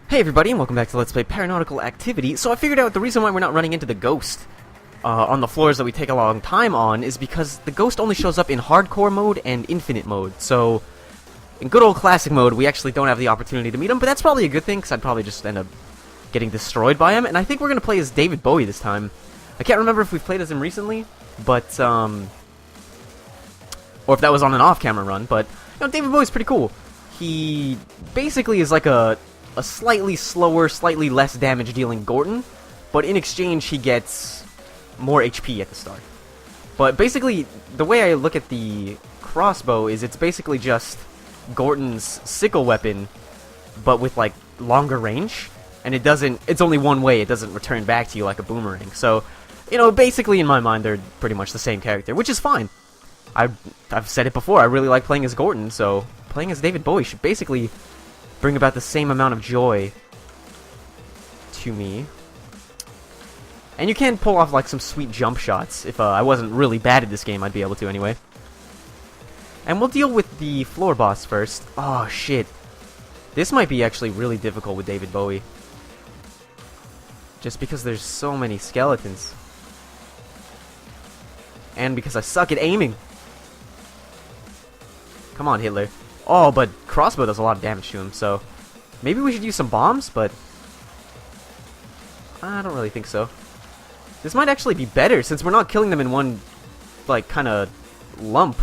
Hey everybody, and welcome back to Let's Play Paranautical Activity. So I figured out the reason why we're not running into the ghost on the floors that we take a long time on is because the ghost only shows up in hardcore mode and infinite mode. So in good old classic mode, we actually don't have the opportunity to meet him, but that's probably a good thing because I'd probably just end up getting destroyed by him. And I think we're going to play as David Bowie this time. I can't remember if we've played as him recently, but or if that was on an off-camera run, but you know, David Bowie's pretty cool. He basically is like a slightly slower, slightly less damage-dealing Gordon, but in exchange he gets more HP at the start. But basically, the way I look at the crossbow is it's basically just Gordon's sickle weapon, but with like longer range, and it's only one way, it doesn't return back to you like a boomerang. So, you know, basically in my mind they're pretty much the same character, which is fine. I've said it before, I really like playing as Gordon, so playing as David Bowie should basically bring about the same amount of joy to me. And you can pull off like some sweet jump shots. If I wasn't really bad at this game, I'd be able to anyway. And we'll deal with the floor boss first. Oh shit. This might be actually really difficult with David Bowie. Just because there's so many skeletons. And because I suck at aiming. Come on, Hitler. Oh, but crossbow does a lot of damage to him, so maybe we should use some bombs, but I don't really think so. This might actually be better, since we're not killing them in one, like, kind of lump.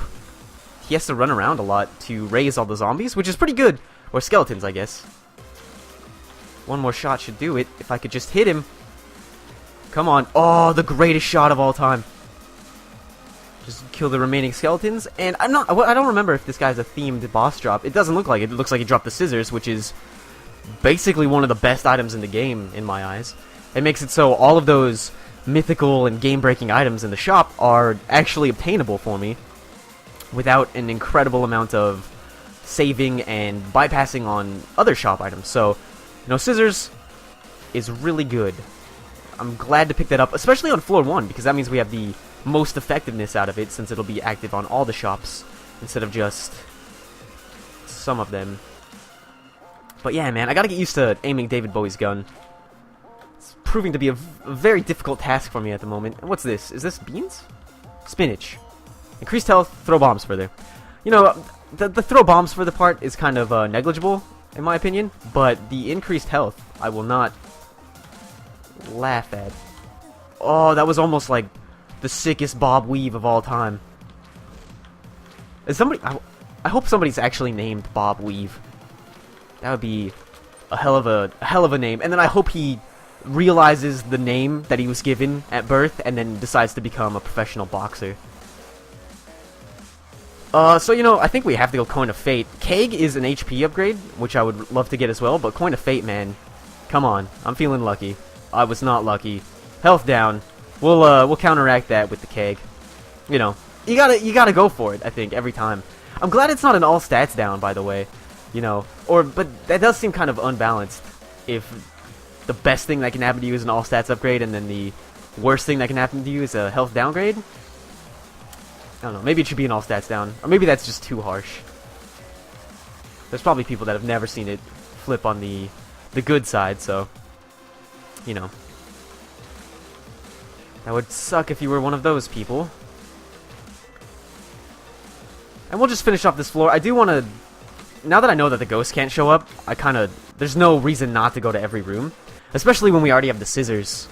He has to run around a lot to raise all the zombies, which is pretty good. Or skeletons, I guess. One more shot should do it, if I could just hit him. Come on. Oh, the greatest shot of all time. Just kill the remaining skeletons, and I don't remember if this guy's a themed boss drop. It doesn't look like it. It looks like he dropped the scissors, which is basically one of the best items in the game, in my eyes. It makes it so all of those mythical and game-breaking items in the shop are actually obtainable for me without an incredible amount of saving and bypassing on other shop items. So, you know, scissors is really good. I'm glad to pick that up, especially on floor 1, because that means we have the most effectiveness out of it, since it'll be active on all the shops instead of just some of them. But yeah, man, I gotta get used to aiming David Bowie's gun. It's proving to be a very difficult task for me at the moment. What's this? Is this beans? Spinach. Increased health, throw bombs further. You know, the throw bombs further part is kind of negligible, in my opinion, but the increased health I will not laugh at. Oh, that was almost like the sickest bob weave of all time. Is somebody? I hope somebody's actually named Bob Weave. That would be a hell of a name. And then I hope he realizes the name that he was given at birth and then decides to become a professional boxer. So you know, I think we have to go Coin of Fate. Keg is an HP upgrade, which I would love to get as well. But Coin of Fate, man, come on, I'm feeling lucky. I was not lucky. Health down. We'll counteract that with the keg. You know, you gotta go for it, I think, every time. I'm glad it's not an all stats down, by the way. You know, but that does seem kind of unbalanced. If the best thing that can happen to you is an all stats upgrade, and then the worst thing that can happen to you is a health downgrade. I don't know, maybe it should be an all stats down, or maybe that's just too harsh. There's probably people that have never seen it flip on the good side, so you know. That would suck if you were one of those people. And we'll just finish off this floor. I do want to, now that I know that the ghost can't show up, there's no reason not to go to every room. Especially when we already have the scissors.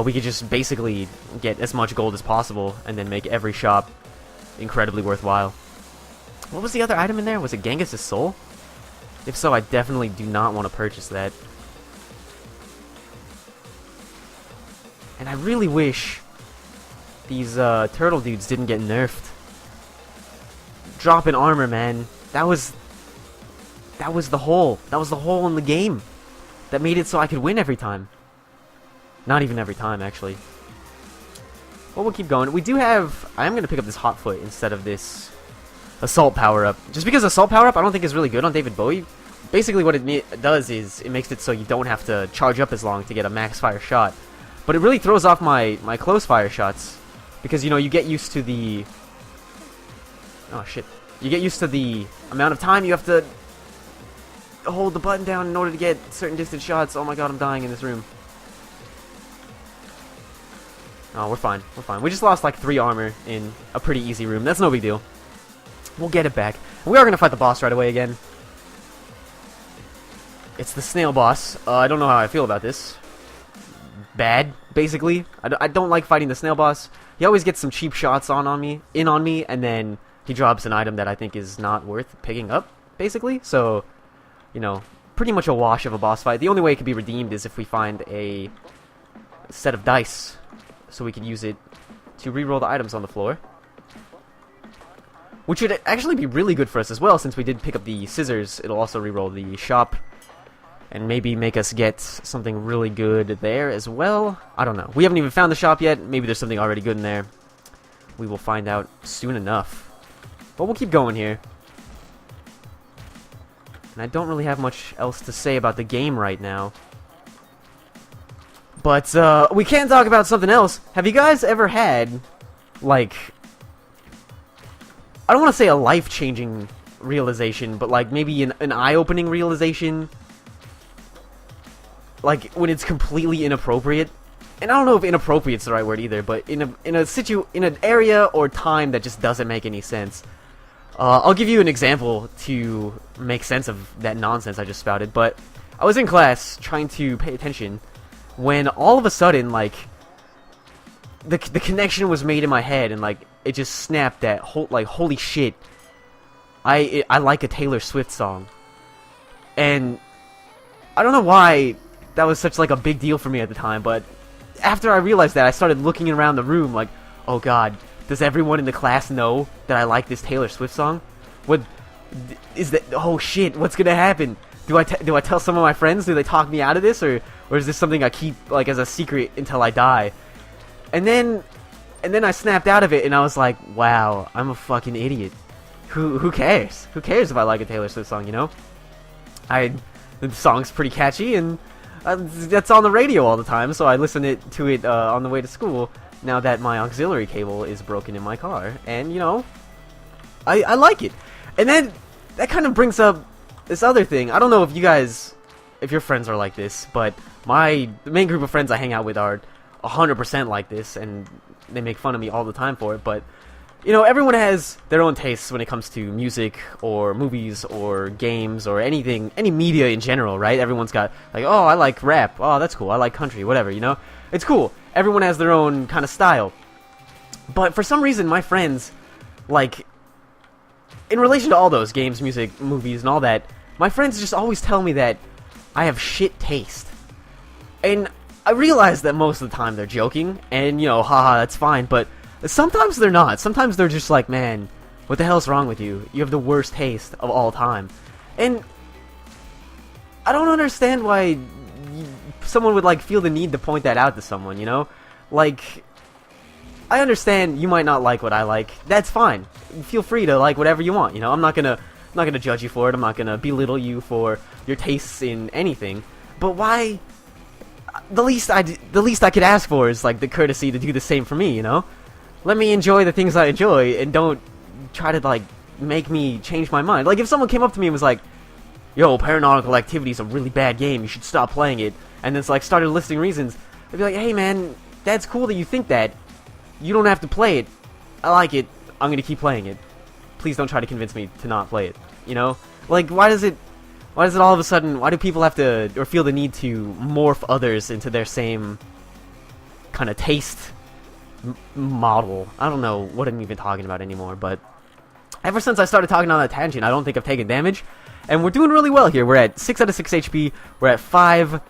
We could just basically get as much gold as possible and then make every shop incredibly worthwhile. What was the other item in there? Was it Genghis' soul? If so, I definitely do not want to purchase that. And I really wish these turtle dudes didn't get nerfed. Drop in armor, man. That was the hole. That was the hole in the game that made it so I could win every time. Not even every time, actually. Well, we'll keep going. We do have... I am going to pick up this hot foot instead of this assault power-up. Just because assault power-up I don't think is really good on David Bowie. Basically what it does is it makes it so you don't have to charge up as long to get a max fire shot. But it really throws off my close fire shots. Because, you know, you get used to the... Oh, shit. You get used to the amount of time you have to hold the button down in order to get certain distance shots. Oh my god, I'm dying in this room. Oh, we're fine. We're fine. We just lost like 3 armor in a pretty easy room. That's no big deal. We'll get it back. And we are going to fight the boss right away again. It's the snail boss. I don't know how I feel about this. Bad, basically. I don't like fighting the snail boss. He always gets some cheap shots on me, and then he drops an item that I think is not worth picking up, basically. So, you know, pretty much a wash of a boss fight. The only way it can be redeemed is if we find a set of dice, so we can use it to reroll the items on the floor. Which would actually be really good for us as well, since we did pick up the scissors. It'll also reroll the shop, and maybe make us get something really good there as well. I don't know. We haven't even found the shop yet. Maybe there's something already good in there. We will find out soon enough. But we'll keep going here. And I don't really have much else to say about the game right now. But, we can talk about something else. Have you guys ever had, like, I don't want to say a life-changing realization, but, like, maybe an eye-opening realization? Like, when it's completely inappropriate? And I don't know if inappropriate's the right word either, but in an area or time that just doesn't make any sense. I'll give you an example to make sense of that nonsense I just spouted, but I was in class trying to pay attention when all of a sudden, like, the connection was made in my head, and, like, it just snapped that, holy shit, I like a Taylor Swift song. And I don't know why that was such, like, a big deal for me at the time, but after I realized that, I started looking around the room like, oh god, does everyone in the class know that I like this Taylor Swift song? What is that? Oh shit, what's gonna happen? Do I tell some of my friends? Do they talk me out of this, or is this something I keep, like, as a secret until I die? And then I snapped out of it, and I was like, wow, I'm a fucking idiot. Who cares? Who cares if I like a Taylor Swift song, you know? The song's pretty catchy, and that's on the radio all the time, so I listen to it on the way to school, now that my auxiliary cable is broken in my car. And, you know, I like it. And then, that kind of brings up this other thing. I don't know if you guys, if your friends are like this, but the main group of friends I hang out with are 100% like this, and they make fun of me all the time for it, but, you know, everyone has their own tastes when it comes to music, or movies, or games, or anything, any media in general, right? Everyone's got, like, oh, I like rap, oh, that's cool, I like country, whatever, you know? It's cool. Everyone has their own kind of style. But for some reason, my friends, like, in relation to all those games, music, movies, and all that, my friends just always tell me that I have shit taste. And I realize that most of the time they're joking, and, you know, haha, that's fine, but sometimes they're not. Sometimes they're just like, man, what the hell's wrong with you? You have the worst taste of all time. And I don't understand why someone would, like, feel the need to point that out to someone, you know? Like, I understand you might not like what I like. That's fine. Feel free to like whatever you want, you know? I'm not gonna judge you for it. I'm not gonna belittle you for your tastes in anything. But why? The least I could ask for is, like, the courtesy to do the same for me, you know? Let me enjoy the things I enjoy, and don't try to, like, make me change my mind. Like, if someone came up to me and was like, yo, Paranautical Activity is a really bad game, you should stop playing it, and then, like, started listing reasons, I'd be like, hey, man, that's cool that you think that. You don't have to play it. I like it. I'm gonna keep playing it. Please don't try to convince me to not play it, you know? Like, why does it all of a sudden, why do people have to, or feel the need to morph others into their same kind of taste model? I don't know what I'm even talking about anymore, but ever since I started talking on that tangent, I don't think I've taken damage, and we're doing really well here. We're at 6 out of 6 HP, we're at 5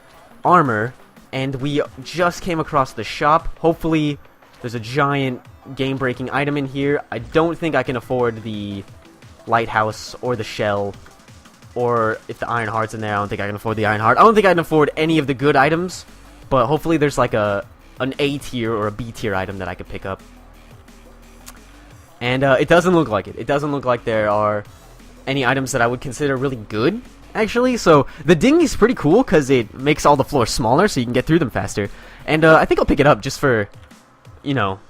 armor, and we just came across the shop. Hopefully, there's a giant game-breaking item in here. I don't think I can afford the lighthouse or the shell, or if the iron heart's in there, I don't think I can afford the iron heart. I don't think I can afford any of the good items, but hopefully there's like an A tier or a B tier item that I could pick up. And it doesn't look like it. It doesn't look like there are any items that I would consider really good, actually. So the dinghy's pretty cool because it makes all the floors smaller so you can get through them faster. And I think I'll pick it up just for, you know,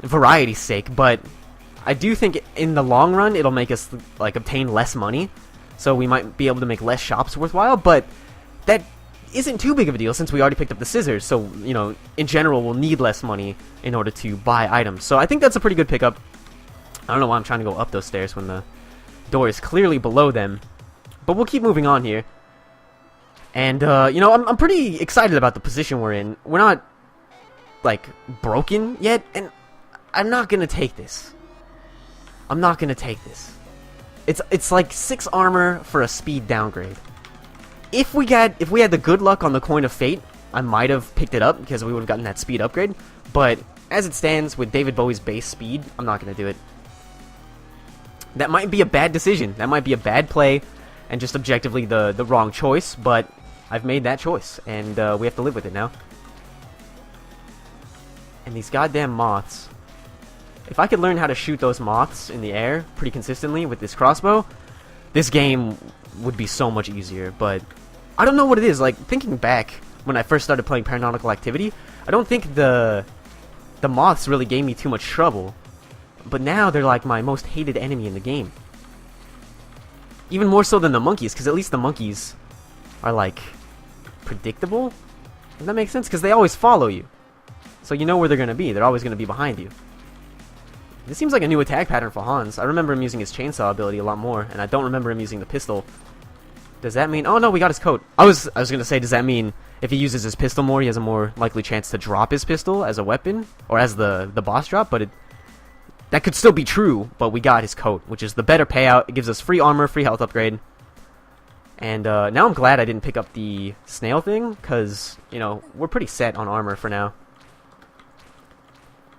variety's sake. But I do think in the long run it'll make us, like, obtain less money. so we might be able to make less shops worthwhile, but that isn't too big of a deal since we already picked up the scissors, so, you know, in general, we'll need less money in order to buy items. So I think that's a pretty good pickup. I don't know why I'm trying to go up those stairs when the door is clearly below them, but we'll keep moving on here. And, you know, I'm pretty excited about the position we're in. We're not, like, broken yet, and I'm not gonna take this. I'm not gonna take this. It's like 6 armor for a speed downgrade. If we had the good luck on the Coin of Fate, I might have picked it up because we would have gotten that speed upgrade. But as it stands, with David Bowie's base speed, I'm not gonna do it. That might be a bad decision. That might be a bad play, and just objectively the wrong choice. But I've made that choice, and we have to live with it now. And these goddamn moths. If I could learn how to shoot those moths in the air pretty consistently with this crossbow, this game would be so much easier. But I don't know what it is. Like, thinking back when I first started playing Paranautical Activity, I don't think the moths really gave me too much trouble. But now they're like my most hated enemy in the game. Even more so than the monkeys, because at least the monkeys are, like, predictable. Does that make sense? Because they always follow you. So you know where they're going to be. They're always going to be behind you. This seems like a new attack pattern for Hans. I remember him using his chainsaw ability a lot more, and I don't remember him using the pistol. Does that mean... Oh, no, we got his coat. I was going to say, does that mean if he uses his pistol more, he has a more likely chance to drop his pistol as a weapon? Or as the boss drop? But that could still be true, but we got his coat, which is the better payout. It gives us free armor, free health upgrade. And now I'm glad I didn't pick up the snail thing, because, you know, we're pretty set on armor for now.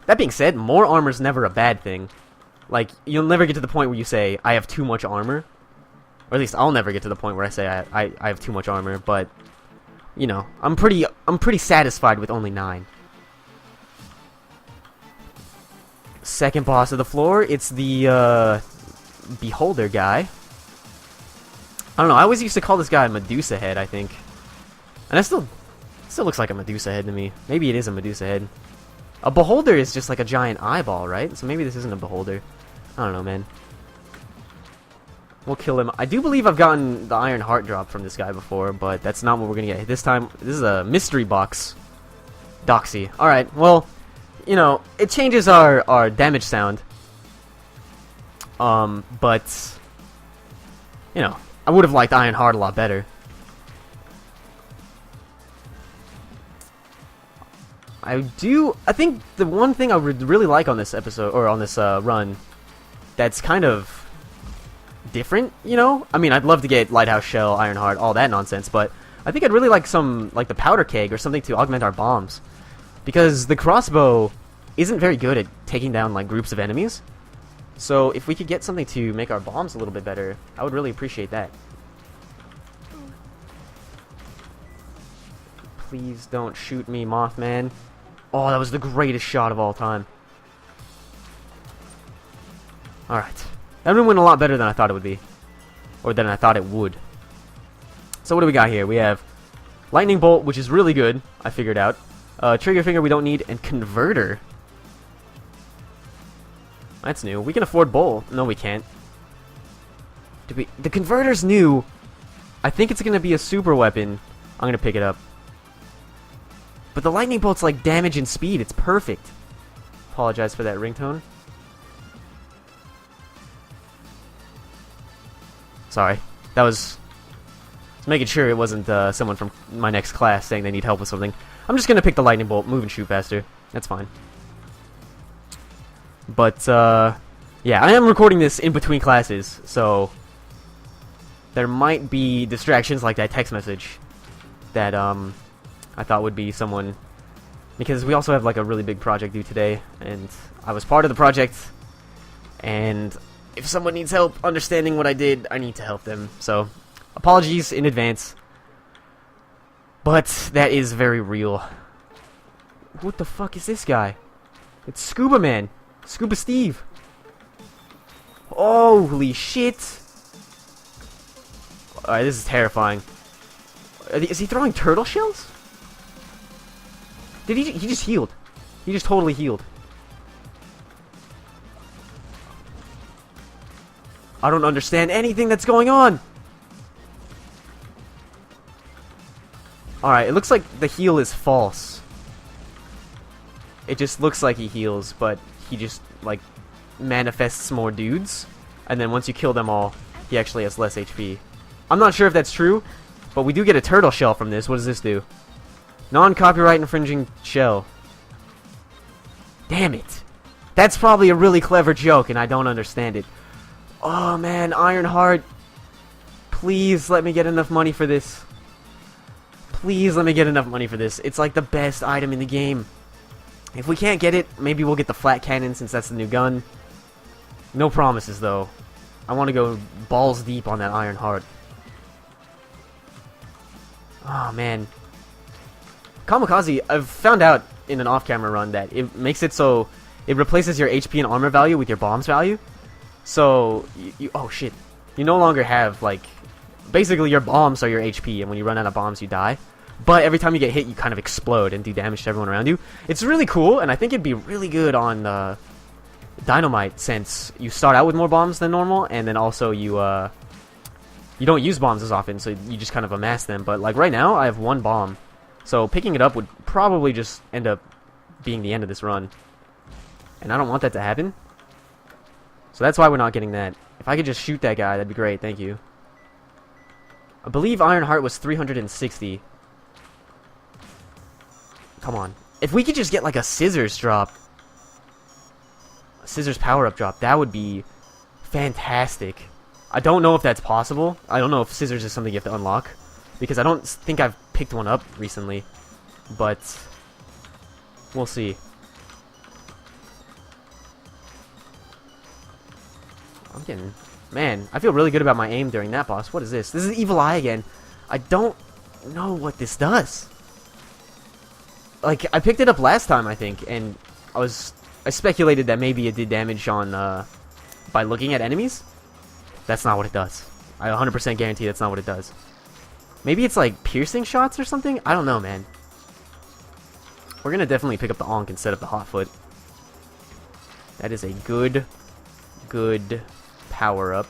That being said, more armor is never a bad thing. Like, you'll never get to the point where you say, I have too much armor. Or at least I'll never get to the point where I say I have too much armor, but, you know, I'm pretty satisfied with only 9. Second boss of the floor, it's the, Beholder guy. I don't know, I always used to call this guy Medusa Head, I think. And it still looks like a Medusa Head to me. Maybe it is a Medusa Head. A beholder is just like a giant eyeball, right? So maybe this isn't a beholder. I don't know, man. We'll kill him. I do believe I've gotten the Iron Heart drop from this guy before, but that's not what we're gonna get. This time, this is a mystery box. Doxy. Alright, well, you know, it changes our damage sound. But, you know, I would have liked Iron Heart a lot better. I think the one thing I would really like on this episode, or on this run, that's kind of different, you know? I mean, I'd love to get Lighthouse Shell, Iron Heart, all that nonsense, but I think I'd really like some, like the Powder Keg or something to augment our bombs. Because the crossbow isn't very good at taking down, like, groups of enemies. So if we could get something to make our bombs a little bit better, I would really appreciate that. Please don't shoot me, Mothman. Oh, that was the greatest shot of all time. Alright. That one went a lot better than I thought it would be. Or than I thought it would. So what do we got here? We have Lightning Bolt, which is really good, I figured out. Trigger Finger we don't need, and Converter. That's new. We can afford Bolt. No, we can't. The Converter's new. I think it's going to be a super weapon. I'm going to pick it up. But the Lightning Bolt's like damage and speed. It's perfect. Apologize for that ringtone. Sorry. That was... Just making sure it wasn't someone from my next class saying they need help with something. I'm just going to pick the Lightning Bolt. Move and shoot faster. That's fine. But, yeah, I am recording this in between classes, so... There might be distractions like that text message that, I thought would be someone, because we also have like a really big project due today, and I was part of the project, and if someone needs help understanding what I did, I need to help them. So, apologies in advance, but that is very real. What the fuck is this guy? It's Scuba Man. Scuba Steve. Holy shit. Alright, this is terrifying. Is he throwing turtle shells? Did he just healed. He just totally healed. I don't understand anything that's going on. Alright, it looks like the heal is false. It just looks like he heals, but he just, like, manifests more dudes. And then once you kill them all, he actually has less HP. I'm not sure if that's true, but we do get a turtle shell from this. What does this do? Non-copyright infringing shell. Damn it. That's probably a really clever joke, and I don't understand it. Oh, man, Ironheart. Please let me get enough money for this. Please let me get enough money for this. It's like the best item in the game. If we can't get it, maybe we'll get the flat cannon since that's the new gun. No promises, though. I want to go balls deep on that Ironheart. Oh, man. Kamikaze, I've found out in an off-camera run that it makes it so it replaces your HP and armor value with your bombs value. So, oh shit. You no longer have, like, basically your bombs are your HP, and when you run out of bombs, you die. But every time you get hit, you kind of explode and do damage to everyone around you. It's really cool, and I think it'd be really good on Dynamite, since you start out with more bombs than normal, and then also you don't use bombs as often, so you just kind of amass them. But, like, right now, I have one bomb. So picking it up would probably just end up being the end of this run. And I don't want that to happen. So that's why we're not getting that. If I could just shoot that guy, that'd be great. Thank you. I believe Ironheart was 360. Come on. If we could just get like a scissors drop. A scissors power-up drop. That would be fantastic. I don't know if that's possible. I don't know if scissors is something you have to unlock. Because I don't think I've picked one up recently. But we'll see. I'm getting... Man, I feel really good about my aim during that boss. What is this? This is Evil Eye again. I don't know what this does. Like, I picked it up last time, I think, and I speculated that maybe it did damage on, by looking at enemies. That's not what it does. I 100% guarantee that's not what it does. Maybe it's like piercing shots or something? I don't know, man. We're gonna definitely pick up the Ankh instead of the Hotfoot. That is a good power-up.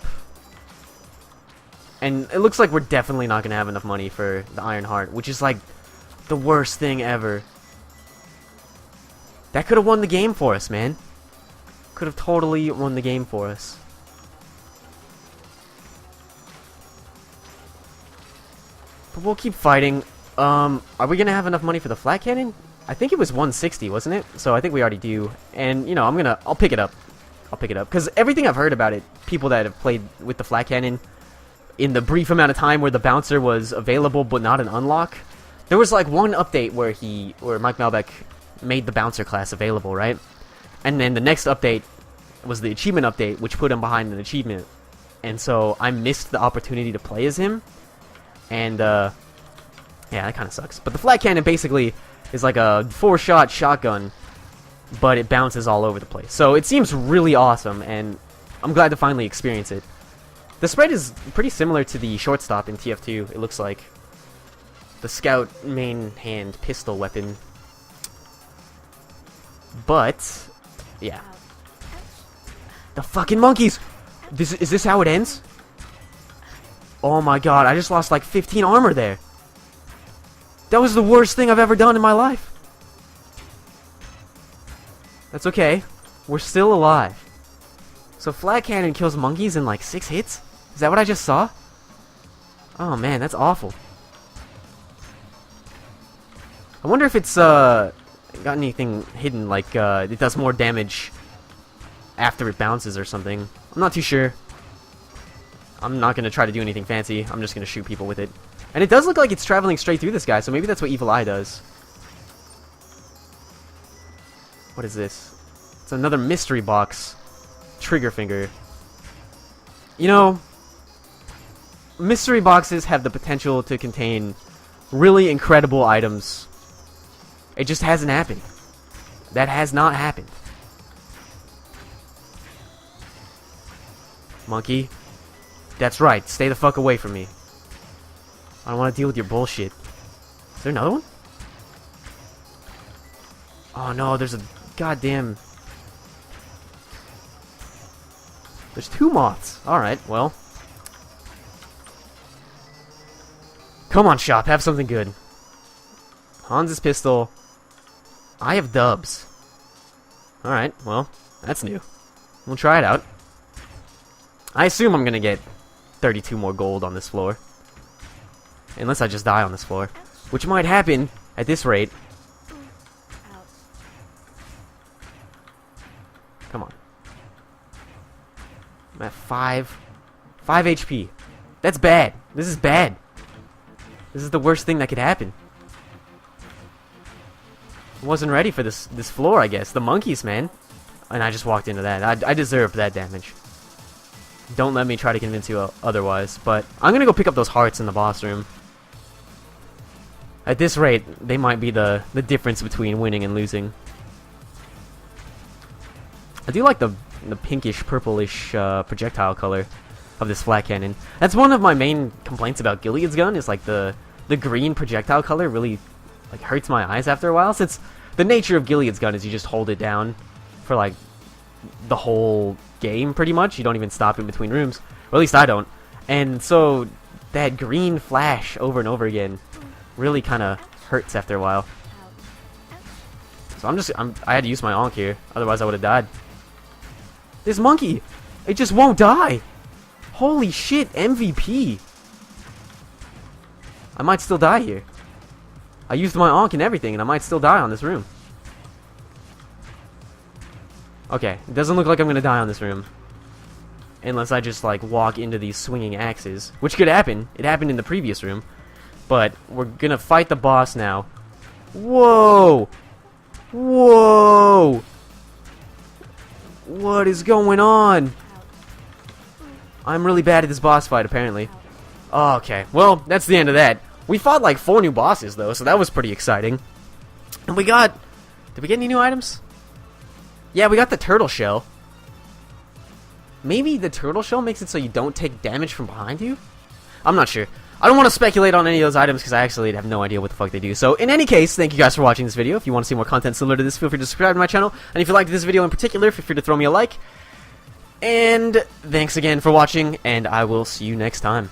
And it looks like we're definitely not gonna have enough money for the Ironheart, which is like the worst thing ever. That could have won the game for us, man. Could have totally won the game for us. But we'll keep fighting. Are we gonna have enough money for the flat cannon? I think it was 160, wasn't it? So I think we already do. And, you know, I'll pick it up. I'll pick it up. Because everything I've heard about it, people that have played with the flat cannon, in the brief amount of time where the bouncer was available but not an unlock, there was like one update where Mike Malbec made the bouncer class available, right? And then the next update was the achievement update, which put him behind an achievement. And so I missed the opportunity to play as him. And, yeah, that kind of sucks. But the flat cannon basically is like a 4-shot shotgun, but it bounces all over the place. So it seems really awesome, and I'm glad to finally experience it. The spread is pretty similar to the shortstop in TF2, it looks like. The scout main hand pistol weapon. But, yeah. The fucking monkeys! Is this how it ends? Oh my god, I just lost like 15 armor there. That was the worst thing I've ever done in my life. That's okay. We're still alive. So flat cannon kills monkeys in like 6 hits? Is that what I just saw? Oh man, that's awful. I wonder if it's got anything hidden, like it does more damage after it bounces or something. I'm not too sure. I'm not going to try to do anything fancy. I'm just going to shoot people with it. And it does look like it's traveling straight through this guy, so maybe that's what Evil Eye does. What is this? It's another mystery box. Trigger finger. You know, mystery boxes have the potential to contain really incredible items. It just hasn't happened. That has not happened. Monkey. That's right, stay the fuck away from me. I don't want to deal with your bullshit. Is there another one? Oh no, there's a goddamn... There's 2 moths. Alright, well. Come on, shop, have something good. Hans's pistol. I have dubs. Alright, well, that's new. We'll try it out. I assume I'm gonna get 32 more gold on this floor. Unless I just die on this floor. Which might happen at this rate. Come on. I'm at 5 HP. That's bad. This is bad. This is the worst thing that could happen. I wasn't ready for this floor, I guess. The monkeys, man. And I just walked into that. I deserve that damage. Don't let me try to convince you otherwise. But I'm gonna go pick up those hearts in the boss room. At this rate, they might be the difference between winning and losing. I do like the pinkish, purplish projectile color of this flat cannon. That's one of my main complaints about Gilead's gun, is like the green projectile color really like hurts my eyes after a while, since the nature of Gilead's gun is you just hold it down for like the whole game pretty much. You don't even stop in between rooms, or at least I don't. And so that green flash over and over again really kind of hurts after a while. So I had to use my Ankh here, otherwise I would have died. This monkey, it just won't die. Holy shit, MVP. I might still die here. I used my Ankh and everything, and I might still die on this room. Okay, it doesn't look like I'm gonna die on this room. Unless I just, like, walk into these swinging axes. Which could happen. It happened in the previous room. But we're gonna fight the boss now. Whoa! Whoa! What is going on? I'm really bad at this boss fight, apparently. Okay, well, that's the end of that. We fought like 4 new bosses, though, so that was pretty exciting. And we got... Did we get any new items? Yeah, we got the turtle shell. Maybe the turtle shell makes it so you don't take damage from behind you? I'm not sure. I don't want to speculate on any of those items because I actually have no idea what the fuck they do. So, in any case, thank you guys for watching this video. If you want to see more content similar to this, feel free to subscribe to my channel. And if you liked this video in particular, feel free to throw me a like. And thanks again for watching, and I will see you next time.